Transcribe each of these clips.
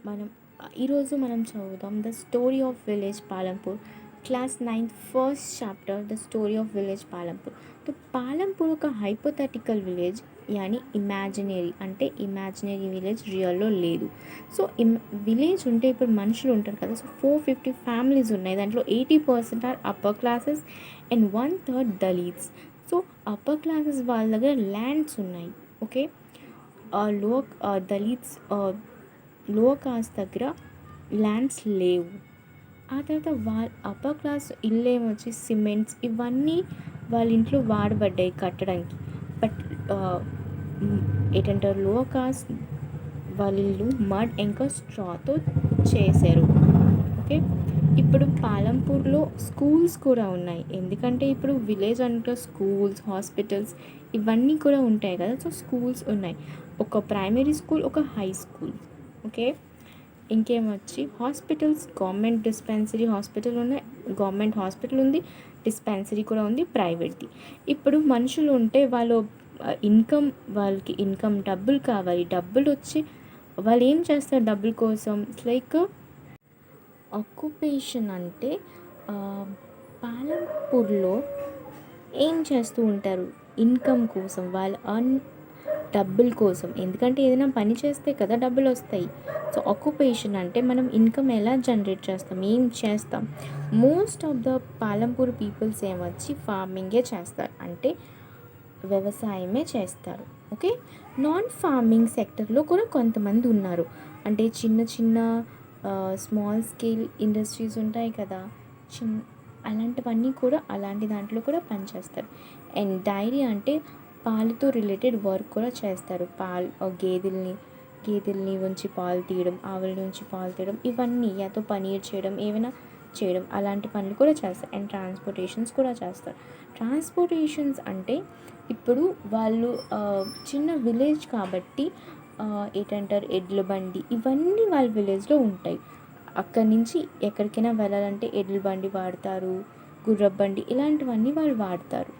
మనం ఈరోజు మనం చదువుదాం the story of village Palampur class 9th first chapter the story of village Palampur. తో పాలంపూర్ ఒక హైపోథెటికల్ విలేజ్, యాని ఇమాజినరీ, అంటే ఇమాజినరీ విలేజ్ రియల్లో లేదు. సో విలేజ్ ఉంటే ఇప్పుడు మనుషులు ఉంటారు కదా, సో 450 ఫ్యామిలీస్ ఉన్నాయి. దాంట్లో 80% are upper classes and 1/3 Dalits. So upper classes వాళ్ళ దగ్గర ల్యాండ్స్ ఉన్నాయి, okay. Low Dalits lower caste దగ్గర ల్యాండ్స్ లేవు. ఆ తర్వాత వాళ్ళ అప్పర్ క్లాస్ ఇల్లు ఏమొచ్చి సిమెంట్స్ ఇవన్నీ వాళ్ళ ఇంట్లో వాడబడ్డాయి కట్టడానికి. బట్ ఏంటంటారు, లోవర్ కాస్ట్ వాళ్ళ ఇల్లు మడ్ ఇంకా స్ట్రాతో చేశారు, ఓకే. ఇప్పుడు పాలంపూర్లో స్కూల్స్ కూడా ఉన్నాయి, ఎందుకంటే ఇప్పుడు విలేజ్ అంటే స్కూల్స్, హాస్పిటల్స్ ఇవన్నీ కూడా ఉంటాయి కదా. సో స్కూల్స్ ఉన్నాయి, ఒక ప్రైమరీ స్కూల్, ఒక హై స్కూల్, ఓకే. ఇంకేమొచ్చి హాస్పిటల్స్, గవర్నమెంట్ డిస్పెన్సరీ హాస్పిటల్ ఉన్నాయి, గవర్నమెంట్ హాస్పిటల్ ఉంది, డిస్పెన్సరీ కూడా ఉంది ప్రైవేట్ది. ఇప్పుడు మనుషులు ఉంటే వాళ్ళు వాళ్ళకి ఇన్కమ్ డబ్బులు కావాలి, డబ్బులు వచ్చి వాళ్ళు ఏం చేస్తారు డబ్బుల కోసం. లైక్ ఆక్యుపేషన్ అంటే పాలంపూర్లో ఏం చేస్తూ ఉంటారు, ఇన్కమ్ కోసం, వాళ్ళ డబ్బుల కోసం, ఎందుకంటే ఏదైనా పని చేస్తే కదా డబ్బులు వస్తాయి. సో ఆక్యుపేషన్ అంటే మనం ఇన్కమ్ ఎలా జనరేట్ చేస్తాం, ఏం చేస్తాం. Most of the Palampur peoples ఏమొచ్చి ఫార్మింగే చేస్తారు, అంటే వ్యవసాయమే చేస్తారు, ఓకే. నాన్ ఫార్మింగ్ సెక్టర్లో కూడా కొంతమంది ఉన్నారు, అంటే చిన్న చిన్న స్మాల్ స్కేల్ ఇండస్ట్రీస్ ఉంటాయి కదా, అలాంటివన్నీ కూడా అలాంటి దాంట్లో కూడా పనిచేస్తారు. అండ్ డైరీ అంటే పాలతో రిలేటెడ్ వర్క్ కూడా చేస్తారు. గేదెల్ని ఉంచి పాలు తీయడం, ఆవుల నుంచి పాలు తీయడం, ఇవన్నీ యాతో పనీర్ చేయడం, ఏమైనా చేయడం, అలాంటి పనులు కూడా చేస్తారు. అండ్ ట్రాన్స్పోర్టేషన్స్ కూడా చేస్తారు. ట్రాన్స్పోర్టేషన్స్ అంటే ఇప్పుడు వాళ్ళు చిన్న విలేజ్ కాబట్టి ఏంటంటారు, ఎడ్ల బండి ఇవన్నీ వాళ్ళ విలేజ్లో ఉంటాయి. అక్కడి నుంచి ఎక్కడికైనా వెళ్ళాలంటే ఎడ్ల బండి వాడతారు, గుర్రపు బండి ఇలాంటివన్నీ వాళ్ళు వాడతారు,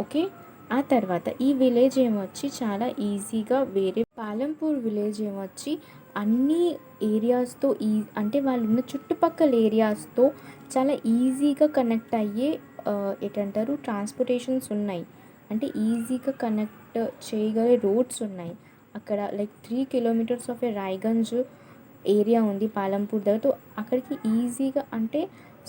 ఓకే. ఆ తర్వాత ఈ విలేజ్ ఏమొచ్చి చాలా ఈజీగా వేరే పాలంపూర్ విలేజ్ ఏమొచ్చి అన్ని ఏరియాస్తో అంటే వాళ్ళు ఉన్న చుట్టుపక్కల ఏరియాస్తో చాలా ఈజీగా కనెక్ట్ అయ్యే ఏంటంటారు ట్రాన్స్పోర్టేషన్స్ ఉన్నాయి, అంటే ఈజీగా కనెక్ట్ చేయగలిగే రోడ్స్ ఉన్నాయి అక్కడ. Like 3 kilometers of A Raiganj area ఉంది పాలంపూర్ దగ్గర. అక్కడికి ఈజీగా అంటే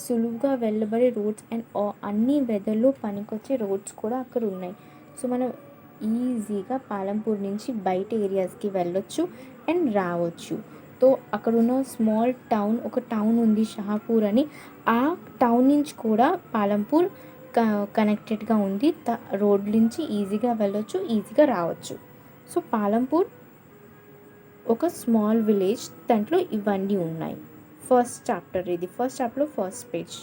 సులువుగా వెళ్ళబడే రోడ్స్ అండ్ అన్ని వెదర్లో పనికొచ్చే రోడ్స్ కూడా అక్కడ ఉన్నాయి. సో మనం ఈజీగా పాలంపూర్ నుంచి బయట ఏరియాస్కి వెళ్ళొచ్చు అండ్ రావచ్చు. సో అక్కడ ఉన్న స్మాల్ టౌన్, ఒక టౌన్ ఉంది షహాపూర్ అని, ఆ టౌన్ నుంచి కూడా పాలంపూర్ కనెక్టెడ్గా ఉంది. రోడ్ నుంచి ఈజీగా వెళ్ళొచ్చు, ఈజీగా రావచ్చు. సో పాలంపూర్ ఒక స్మాల్ విలేజ్, దాంట్లో ఇవన్నీ ఉన్నాయి. ఫస్ట్ చాప్టర్ ఇది, ఫస్ట్ చాప్టర్లో ఫస్ట్ పేజ్.